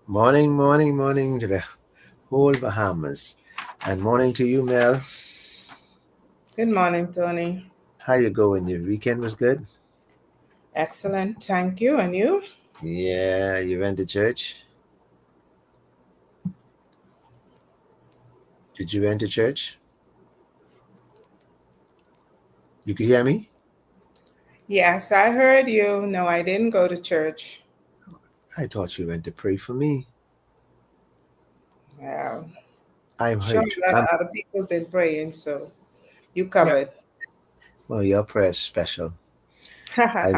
Morning, morning, morning to the whole Bahamas. And morning to you, Mel. Good morning, Tony. How you going? Your weekend was good? Excellent. Thank you. And you? Yeah, you went to church? Did you went to church? You could hear me? Yes, I heard you. No, I didn't go to church. I thought you went to pray for me. Well, I'm sure, hurt. a lot of other people been praying, so you Yeah. covered. Well, your prayer is special. I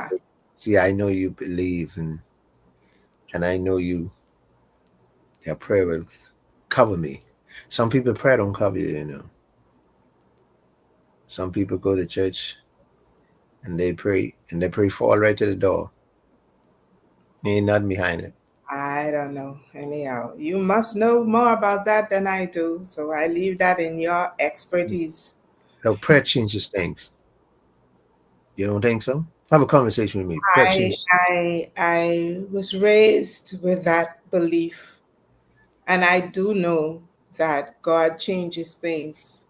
see. I know you believe, and I know your prayer will cover me. Some people prayer don't cover you. Some people go to church and they pray fall right to the door. Ain't nothing behind it. I don't know. Anyhow, you must know more about that than I do, so I leave that in your expertise. No, prayer changes things. You don't think so? Have a conversation with me. Prayer I changes. I was raised with that belief, and I do know that God changes things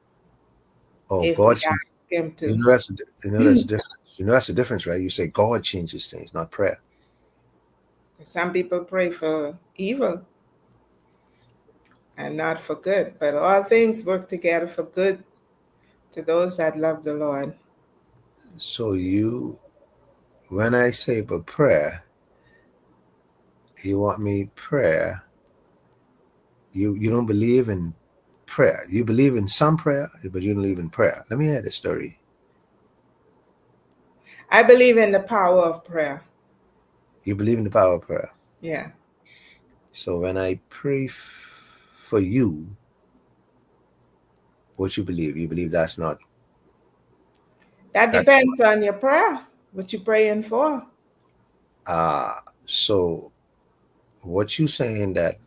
Oh, if we God changes. ask Him You to. know that's the difference. You know that's the difference, right? You say God changes things, not prayer. Some people pray for evil and not for good, but all things work together for good to those that love the Lord. So when I say but prayer, you want me prayer. You don't believe in prayer. You believe in some prayer, but you don't believe in prayer. Let me hear the story. I believe in the power of prayer. You believe in the power of prayer. Yeah. So when I pray for you, what you believe that's not That that. depends on your prayer, what you're praying for. Uh so what you saying that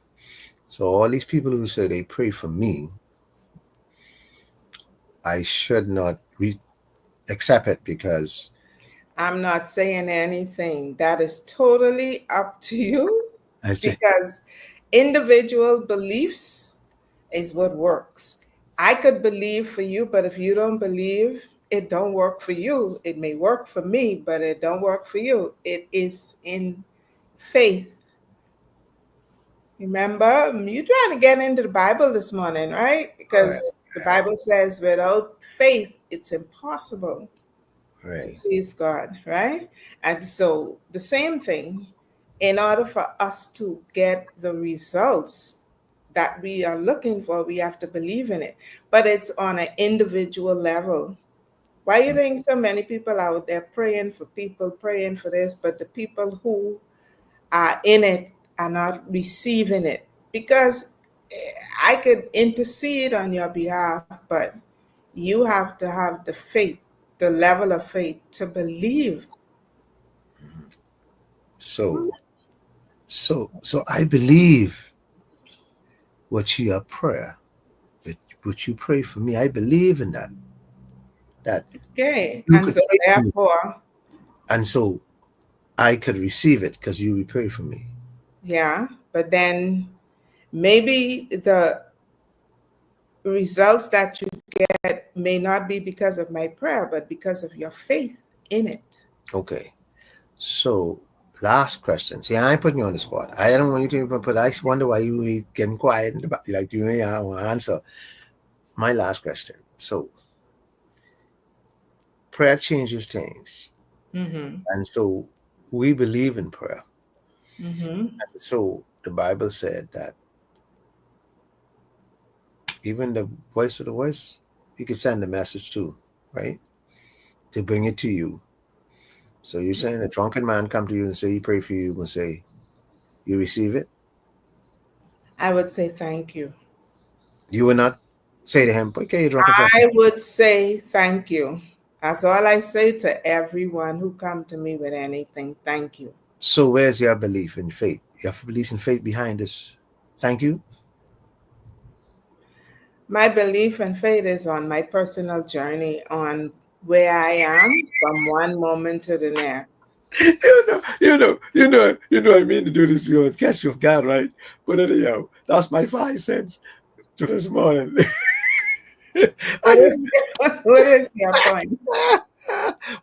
so all these people who say they pray for me, I should not accept it because I'm not saying anything. That is totally up to you I say, because individual beliefs is what works. I could believe for you, but if you don't believe, it don't work for you. It may work for me, but it don't work for you. It is in faith. Remember, you trying to get into the Bible this morning, right? all right, Because the Bible says without faith, it's impossible to right. please God, right? And so the same thing, in order for us to get the results that we are looking for, we have to believe in it. But it's on an individual level. Why you think so many people out there praying for people, praying for this, but the people who are in it are not receiving it? Because I could intercede on your behalf, but you have to have the faith, the level of faith to believe. So so I believe what you are prayer, but what you pray for me, I believe in that Okay. you And could so pray for me, therefore, and so I could receive it because you will pray for me. yeah, but then maybe the results that you get may not be because of my prayer, but because of your faith in it. Okay. So last question. See, I ain't putting you on the spot. I don't want you to even put. I wonder why you ain't getting quiet in the back, like you ain't want to answer my last question. So prayer changes things, Mm-hmm. and so we believe in prayer. Mm-hmm. And so the Bible said that even the voice, you can send a message too, right? To bring it to you. So you're saying a drunken man come to you and say he pray for you and say you receive it. I would say thank you. You will not say to him, "Okay, you drunken son." I would say thank you. That's all I say to everyone who come to me with anything. Thank you. So where's your belief in faith? Your belief in faith behind this? Thank you. My belief and faith is on my personal journey on where I am from one moment to the next. I mean to do this, catch you off guard, right? But anyhow, that's my 5 cents to this morning. What I is just, what is your point?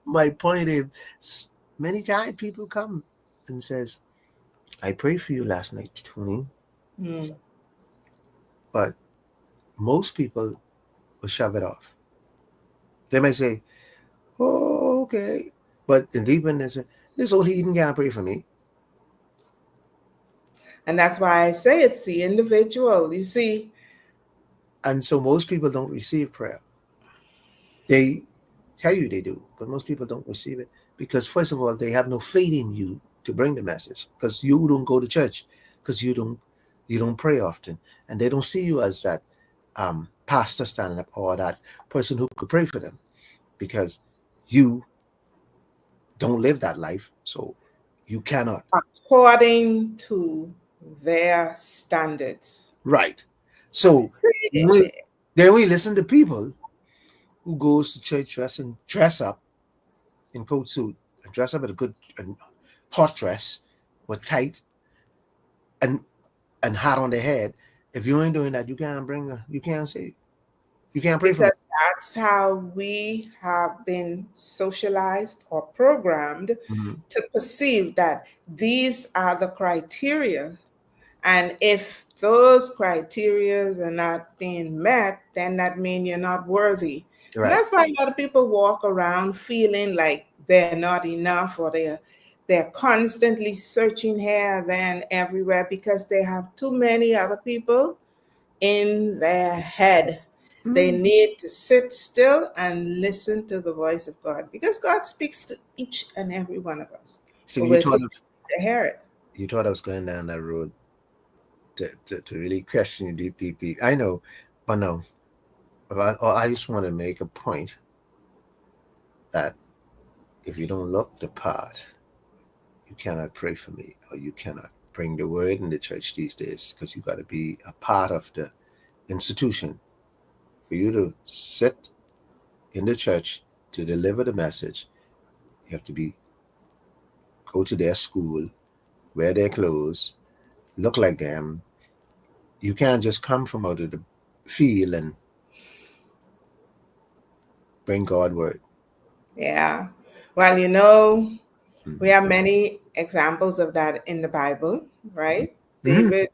my point is, many times people come and says, "I prayed for you last night, Tony," Hmm. but most people will shove it off. They may say, "Oh, okay," but in deep in they say, "This old heathen can't pray for me." And that's why I say it's the individual. You see, And so most people don't receive prayer. They tell you they do, but most people don't receive it because, first of all, they have no faith in you to bring the message because you don't go to church, because you don't pray often, and they don't see you as that pastor standing up or that person who could pray for them because you don't live that life, so you cannot. according to their standards. Right. So See, we, then we listen to people who goes to church dress up in coat suit and dress up in a good and hot dress with tight and hat on their head. If you ain't doing that, you can't say, you can't pray for me. because that's how we have been socialized or programmed Mhm. to perceive that these are the criteria. And if those criteria are not being met, then that means you're not worthy. And Right. that's why a lot of people walk around feeling like they're not enough, or they're constantly searching here, there, and everywhere because they have too many other people in their head. They Mhm. need to sit still and listen to the voice of God because God speaks to each and every one of us. So But you we're too thought of busy to hear it. you thought I was going down that road to really question you deep, deep, deep. I know, but no. I just want to make a point that if you don't look the part, you cannot pray for me, or you cannot bring the word in the church these days, because you got to be a part of the institution. For you to sit in the church to deliver the message, you have to go to their school, wear their clothes, look like them. You can't just come from out of the field and bring God word. Yeah. Well, you know, we Mm-hmm. have many examples of that in the Bible, right? Mm-hmm. David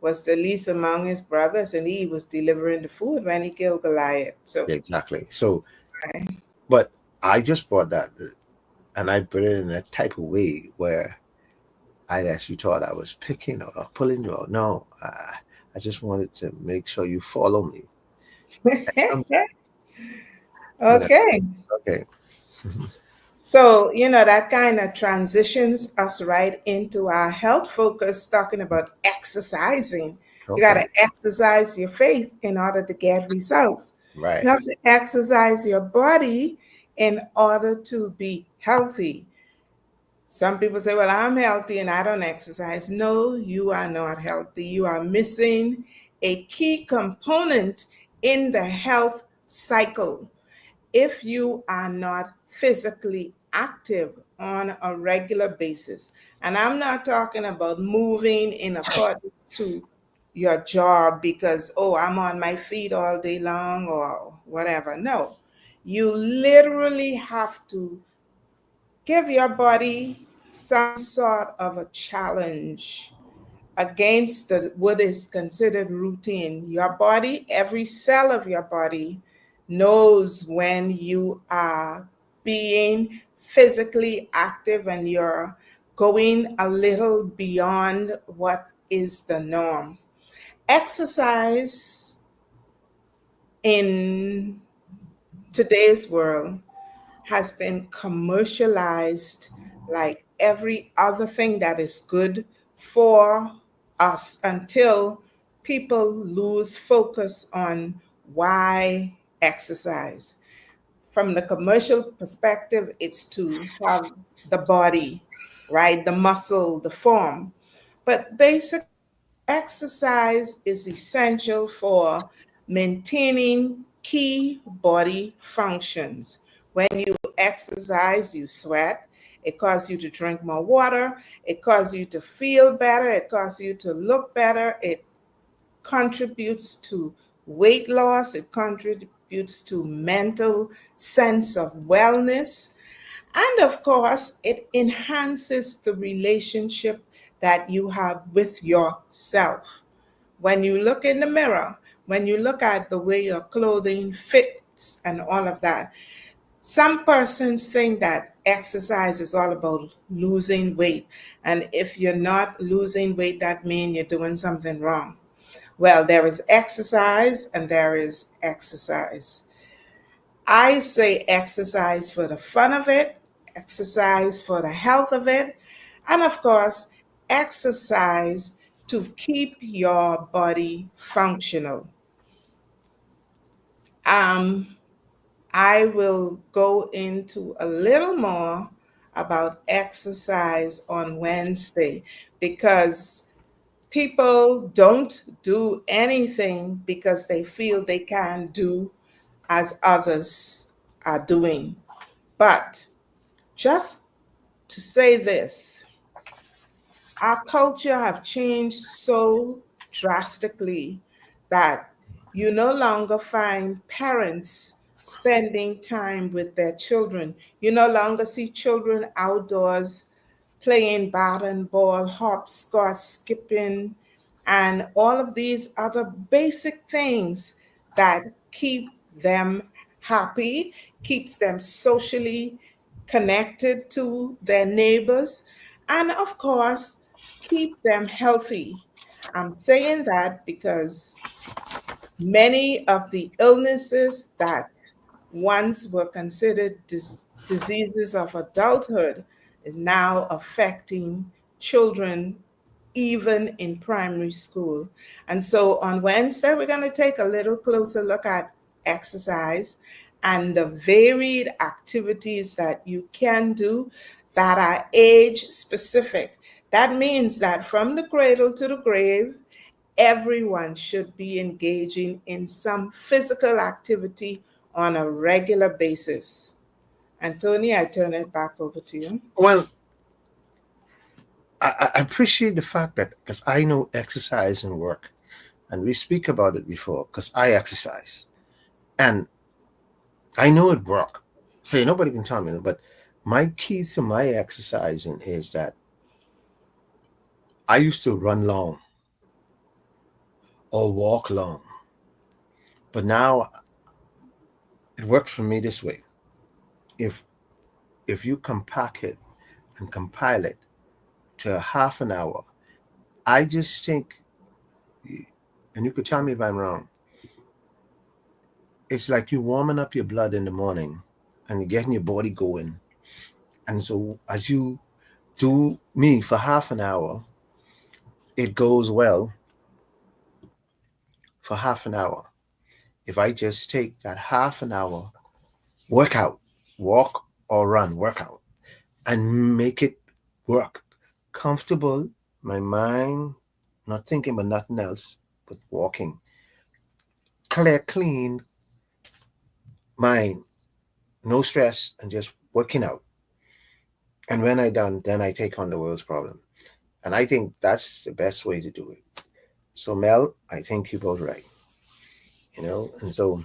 was the least among his brothers, and he was delivering the food when he killed Goliath. So, Exactly. So, right. but I just brought that, and I put it in that type of way where I actually thought I was picking or pulling you out. No, I just wanted to make sure you follow me. And you know, Okay. okay. So, that kind of transitions us right into our health focus, talking about exercising. You got Okay. to exercise your faith in order to get results. You Right. have to exercise your body in order to be healthy. Some people say, well, I'm healthy and I don't exercise. No, you are not healthy. You are missing a key component in the health cycle. If you are not physically active on a regular basis, and I'm not talking about moving in accordance to your job because, oh, I'm on my feet all day long or whatever. No, you literally have to give your body some sort of a challenge against what is considered routine. Your body, every cell of your body, knows when you are being physically active and you're going a little beyond what is the norm. Exercise in today's world has been commercialized like every other thing that is good for us until people lose focus on why exercise. From the commercial perspective, it's to have the body, right? The muscle, the form. But basically, exercise is essential for maintaining key body functions. When you exercise, you sweat. It causes you to drink more water. It causes you to feel better. It causes you to look better. It contributes to weight loss. It contributes to mental sense of wellness. And of course, it enhances the relationship that you have with yourself. When you look in the mirror, when you look at the way your clothing fits and all of that, some persons think that exercise is all about losing weight. And if you're not losing weight, that means you're doing something wrong. Well, there is exercise and there is exercise. I say exercise for the fun of it, exercise for the health of it, and of course, exercise to keep your body functional. Um, I will go into a little more about exercise on Wednesday because people don't do anything because they feel they can't do as others are doing. But just to say this, our culture have changed so drastically that you no longer find parents spending time with their children. You no longer see children outdoors playing bat and ball, hopscotch, skipping, and all of these other basic things that keep them happy, keeps them socially connected to their neighbors, and of course, keep them healthy. I'm saying that because many of the illnesses that once were considered diseases of adulthood is now affecting children even in primary school. And so on Wednesday, we're going to take a little closer look at exercise and the varied activities that you can do that are age specific. That means that from the cradle to the grave, everyone should be engaging in some physical activity on a regular basis. And Tony, I turn it back over to you. Well, I appreciate the fact that because I know exercise and work, and we speak about it before because I exercise and I know it work. So nobody can tell me, but my key to my exercising is that I used to run long or walk long, but now it works for me this way. If if you compact it and compile it to a half an hour, I just think, and you could tell me if I'm wrong, it's like you warming up your blood in the morning and you're getting your body going. And so as you do me for half an hour, it goes well for half an hour. If I just take that half an hour workout, walk or run, workout, and make it work comfortable, my mind not thinking about nothing else but walking, clear, clean mind, no stress, and just working out. And when I done, then I take on the world's problem. And I think that's the best way to do it. So Mel, I think you both right. And so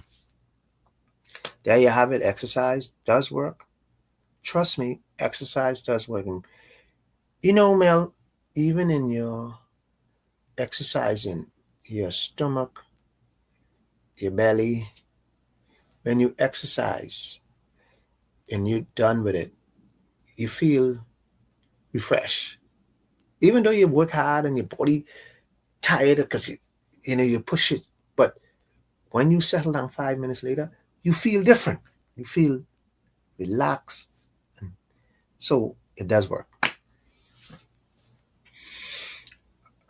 there you have it. Exercise does work. Trust me, exercise does work. And Mel, even in your exercising, your stomach, your belly, when you exercise and you're done with it, you feel refreshed. Even though you work hard and your body tired because you push it, but when you settle down 5 minutes later, you feel different. You feel relaxed. And so it does work.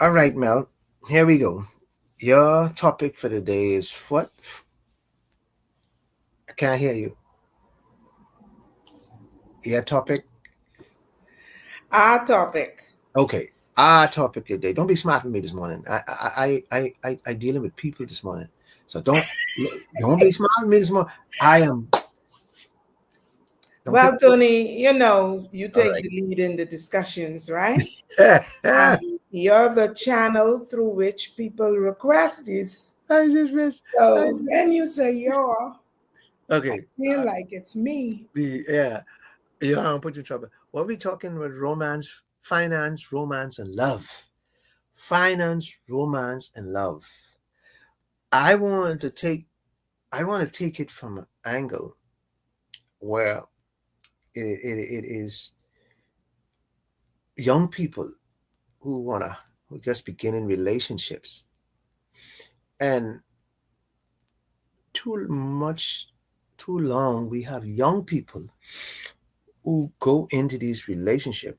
All right, Mel, here we go. Your topic for the day is what? I can't hear you. Your topic? Our topic. Okay. Our topic today. Don't be smart with me this morning. I dealing with people this morning. So don't be smart with me this morning. Don't take. Well, Tony, you All take right. the lead in the discussions, right? I You're the channel through which people request this. just miss. I, So when you say you're, I okay. feel like it's me. Yeah. You don't put you in trouble. What we talking about? Romance, finance, romance, and love. Finance, romance, and love. I want to take. I want to take it from an angle where it is young people who just begin in relationships, and too much too long we have young people who go into these relationships.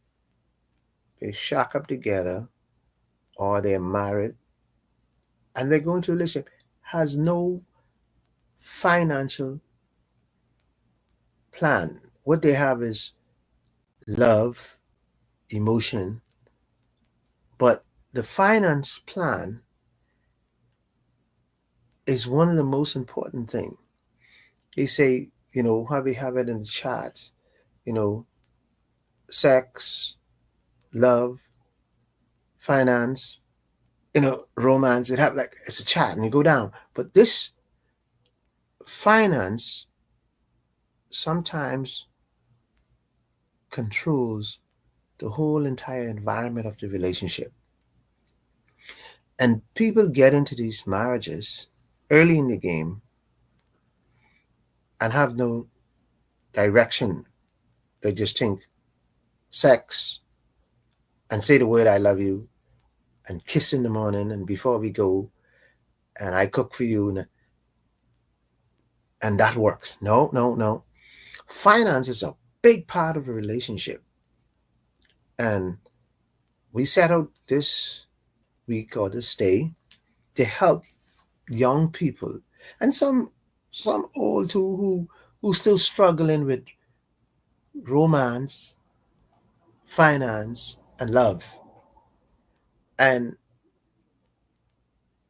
They shack up together, or they're married, and they go into a relationship has no financial plan. What they have is love, emotion, but the finance plan is one of the most important thing. They say, how we have it in the chat, you know, sex, love, finance, romance. It have like it's a chat and you go down. But this finance sometimes controls the whole entire environment of the relationship. And people get into these marriages early in the game and have no direction. They just think sex and say the word I love you and kiss in the morning and before we go and I cook for you and that works. No, no, no. Finance is a big part of a relationship. And we set out this week or this day to help young people and some old too who still struggling with romance, finance, and love. And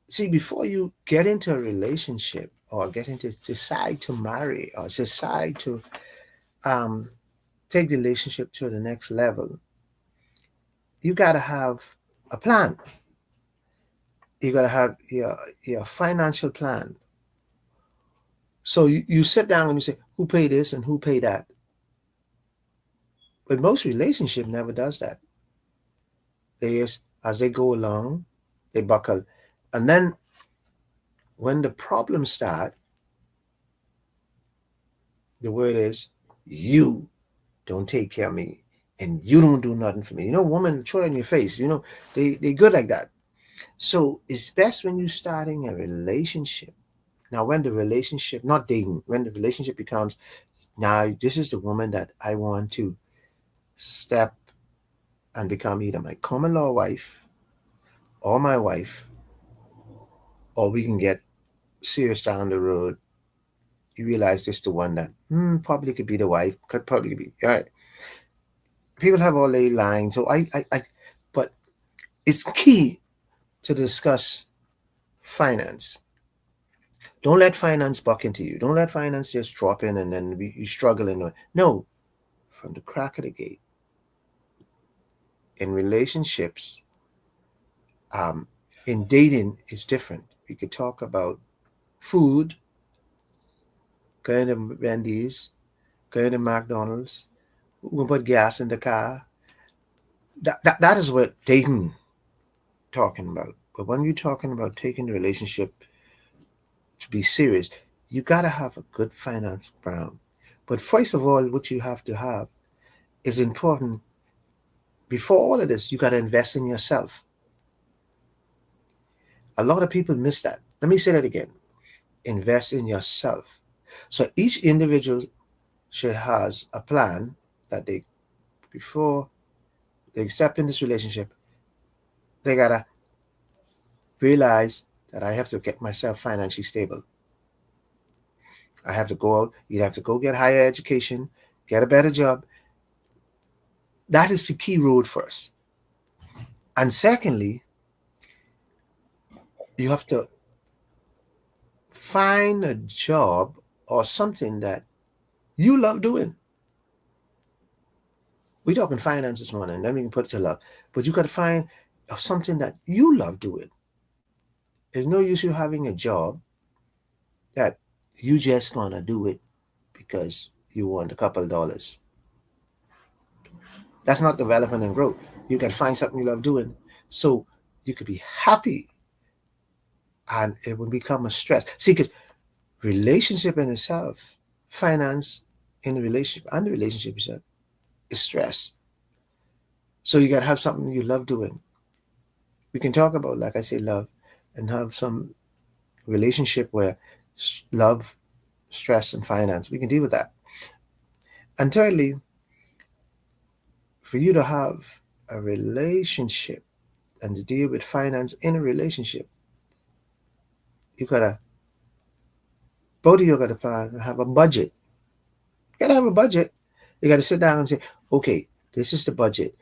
see, before you get into a relationship or decide to marry or decide to um, take the relationship to the next level, you gotta have a plan. You gotta have your financial plan. So you sit down and you say, who pay this and who pay that? But most relationship never does that. They just, as they go along, they buckle. And then when the problems start, the word is, you don't take care of me and you don't do nothing for me. Woman, throw it in your face. They good like that. So it's best when you're starting a relationship. Now, when the relationship, not dating, when the relationship becomes, now this is the woman that I want to step and become either my common law wife or my wife, or we can get serious down the road. You realize this the one that probably could be the wife, could probably be all right. People have all their lines, so but it's key to discuss finance. Don't let finance buck into you. Don't let finance just drop in and then you struggling. No, from the crack of the gate. In relationships, um, in dating, it's different. We could talk about food, going to Wendy's, going to McDonald's, we can put gas in the car. That is what dating talking about. But when you're talking about taking the relationship to be serious, you gotta have a good finance background. But first of all, what you have to have is important. Before all of this, you gotta invest in yourself. A lot of people miss that. Let me say that again. Invest in yourself. So each individual should has a plan that they before they step in this relationship, they gotta realize that I have to get myself financially stable. I have to go out. You have to go get higher education, get a better job. That is the key road first. And secondly, you have to find a job or something that you love doing. We talking finance this morning, then we can put it to love. But you got to find something that you love doing. There's no use you having a job that you just gonna do it because you want a couple of dollars. That's not development and growth. You can find something you love doing, so you could be happy, and it will become a stress. See, because relationship in itself, finance in the relationship and the relationship itself is stress. So you gotta have something you love doing. We can talk about, like I say, love, and have some relationship where love, stress, and finance. We can deal with that. And thirdly, for you to have a relationship and to deal with finance in a relationship, you gotta both of you gotta plan have a budget. You gotta have a budget. You gotta sit down and say, okay, this is the budget.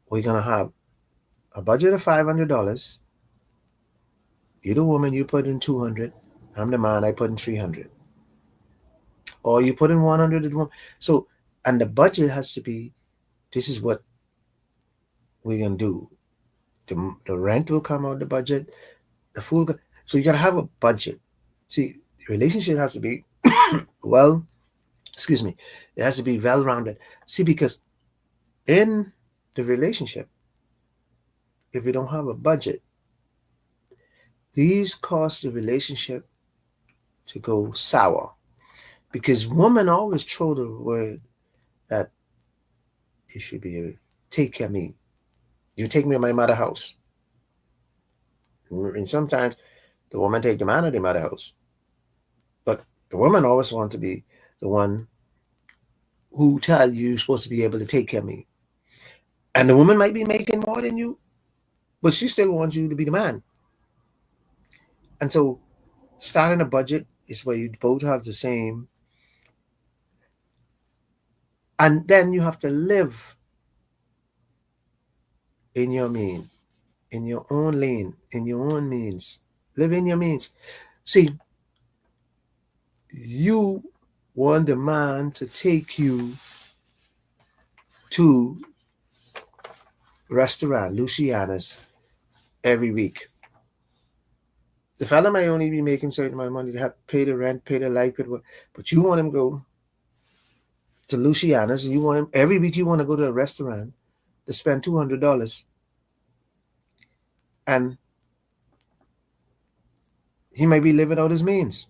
We're gonna have a budget of $500. You're the woman, you put in 200. I'm the man, I put in 300. Or you put in 100 at one. So, and the budget has to be, this is what we're gonna do. The rent will come out of the budget. The food. So you gotta have a budget. See, the relationship has to be well. Excuse me. It has to be well rounded. See, because in the relationship, if we don't have a budget, these cause the relationship to go sour. Because women always throw the word that you should be able to take care of me. You take me to my mother house. And sometimes the woman take the man to the mother house. But the woman always want to be the one who tell you you're supposed to be able to take care of me. And the woman might be making more than you, but she still wants you to be the man. And so starting a budget is where you both have the same. And then you have to live in your mean, in your own lane, in your own means. Live in your means. See, you want the man to take you to restaurant Luciana's every week. The fella might only be making certain amount of money to have pay the rent, pay the light bill, but you want him to go to Luciana's, and you want him every week. You want to go to a restaurant to spend $200, and he might be living out his means,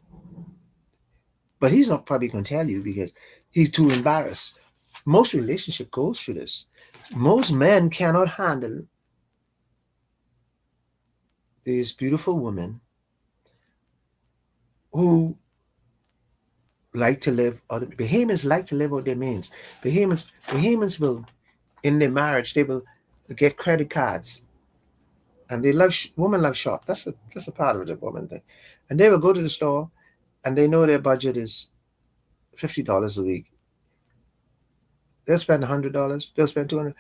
but he's not probably going to tell you because he's too embarrassed. Most relationship goes through this. Most men cannot handle these beautiful women who like to live out. Bahamians like to live out their means. Bahamians will, in their marriage, they will get credit cards, and they love women love shop. That's a part of the woman thing, and they will go to the store, and they know their budget is $50 a week. They'll spend $100. They'll spend 200,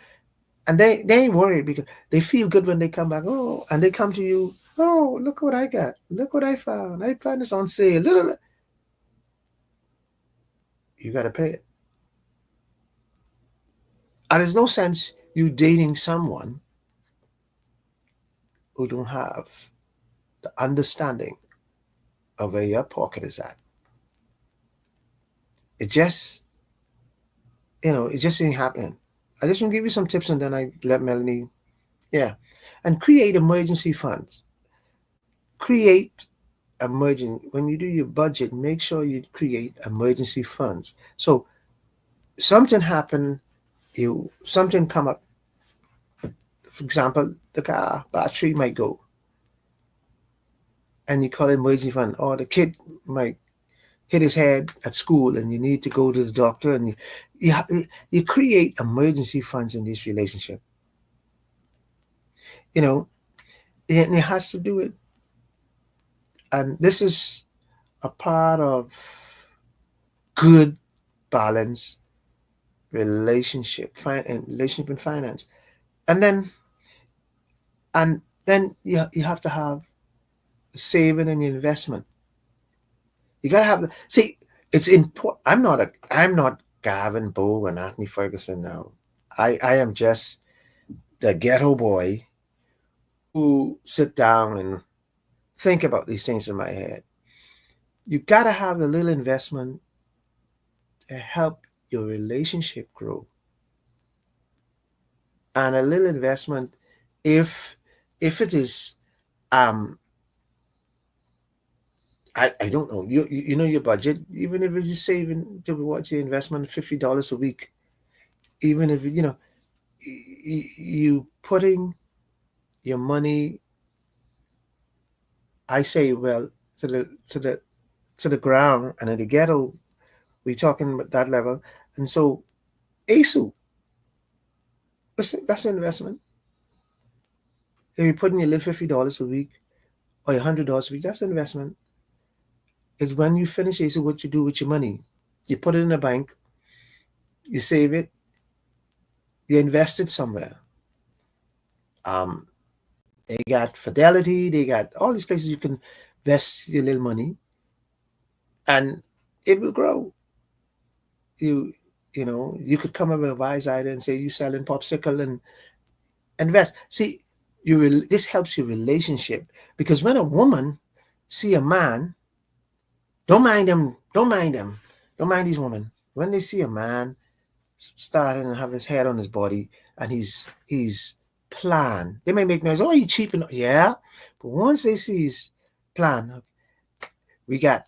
and they ain't worried because they feel good when they come back. Oh, and they come to you. Oh, look what I got. Look what I found. I found this on sale. Little. You got to pay it. And there's no sense you dating someone who don't have the understanding of where your pocket is at. It just, it just ain't happening. I just want to give you some tips, and then I let Melanie, yeah. And create emergency funds. Create when you do your budget, make sure you create emergency funds. So something happen, something come up. For example, the car battery might go, and you call it emergency fund, or the kid might hit his head at school, and you need to go to the doctor, and you create emergency funds in this relationship. And it has to do it, and this is a part of good balance relationship and finance. And then you have to have saving and investment. You gotta have see, it's important. I'm not Gavin Bowe and Anthony Ferguson now. I am just the ghetto boy who sit down and think about these things in my head. You gotta have a little investment to help your relationship grow, and a little investment if it is um I don't know, you know your budget, even if you're saving towards your investment $50 a week, even if you know you putting your money, I say, well, to the ground, and in the ghetto we talking about that level. And so ASU, that's an investment. If you're putting your little $50 a week or $100 a week, that's an investment. It's when you finish ASU, what you do with your money. You put it in a bank, you save it, you invest it somewhere. Um, they got Fidelity, they got all these places you can invest your little money, and it will grow. You you know, you could come up with a wise idea and say you selling popsicle and invest. See, you will. This helps your relationship, because when a woman see a man, don't mind them, don't mind them, don't mind these women. When they see a man starting and have his head on his body, and he's plan, they may make noise. Oh, he cheap and yeah, but once they see his plan, we got.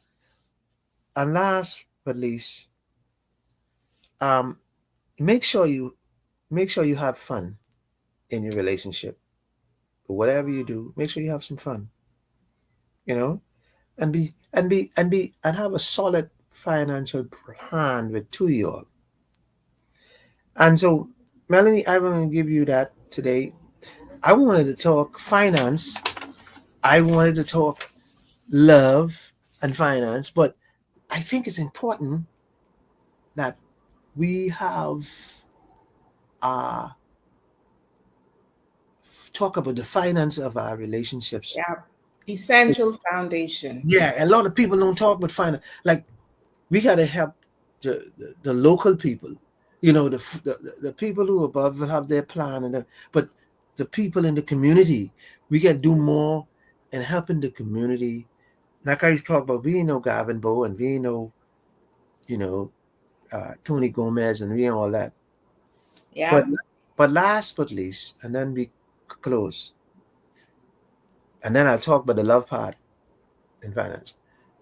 And last but least, um, make sure you have fun in your relationship. But whatever you do, make sure you have some fun. You know, and have a solid financial plan with two of you all. And so, Melanie, I want to give you that today. I wanted to talk finance. I wanted to talk love and finance, but I think it's important that we have uh talk about the finance of our relationships. Yeah. Essential foundation. Yeah, a lot of people don't talk about finance. Like, we got to help the local people. You know, the people who above will have their plan, but the people in the community, we got to do more in helping the community. Like I used to talk about, we know Gavin Bow, and we know, you know, Tony Gomez, and we know all that. But Yeah. last but least, and then we close, and then I'll talk about the love part in finance.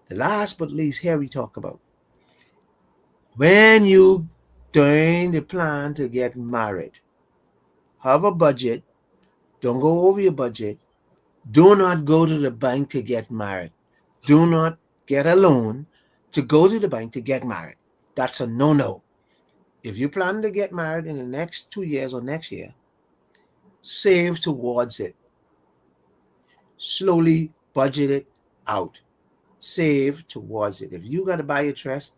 The last but least, here we talk about when you doing the plan to get married, have a budget. Don't go over your budget. Do not go to the bank to get married. Do not get a loan to go to the bank to get married. That's a no-no. If you plan to get married in the next 2 years or next year, save towards it. Slowly budget it out. Save towards it. If you got to buy a dress,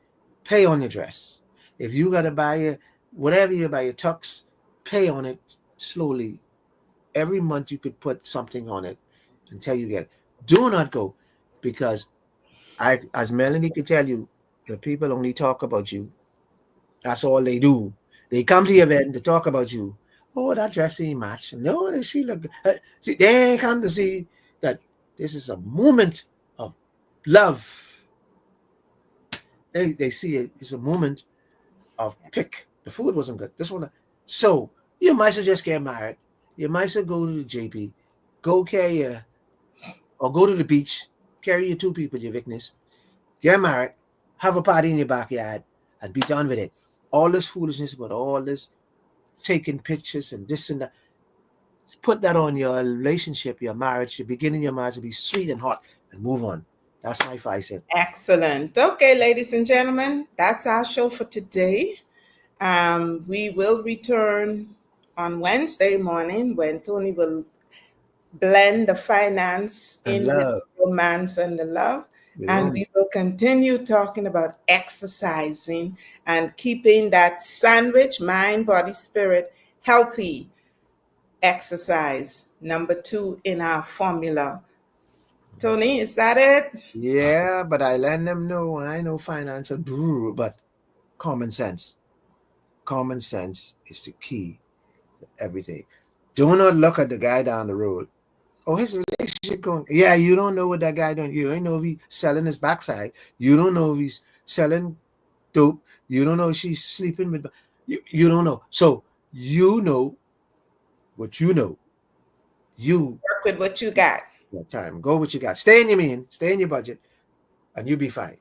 pay on your dress. If you got to buy a whatever you buy, a tux, pay on it slowly. Every month you could put something on it until you get it. Do not go, because as Melanie could tell you, the people only talk about you. That's all they do. They come to the event to talk about you. Oh, that dress ain't match. No, she look good. See, they come to see that this is a moment of love. They see it's a moment of pick. The food wasn't good. This one. So you might as well just get married. You might as well go to the JP, go carry your, or go to the beach, carry your two people, your witness, get married, have a party in your backyard, and be done with it. All this foolishness about all this taking pictures and this and that. Put that on your relationship, your marriage, your beginning your marriage to be sweet and hot, and move on. That's my 5 cents. Excellent. Okay, ladies and gentlemen, that's our show for today. We will return on Wednesday morning when Tony will blend the finance And in with love. the romance and the love. And we will continue talking about exercising and keeping that sandwich, mind, body, spirit, healthy exercise. Number 2 in our formula. Tony, is that it? Yeah, but I let them know I know financial, but common sense. Common sense is the key to everything. Do not look at the guy down the road. Oh, his relationship going. Yeah, you don't know what that guy doing. You don't know if he's selling his backside. You don't know if he's selling dope. You don't know if she's sleeping with. You don't know. So you know what you know. You Work with what you got. that time. Go what you got. Stay in your mean. Stay in your budget, and you'll be fine.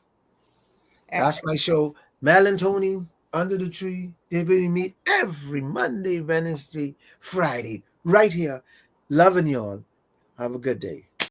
That's my show. Mel and Tony under the tree. They will meet every Monday, Wednesday, Friday, right here. Loving y'all. Have a good day.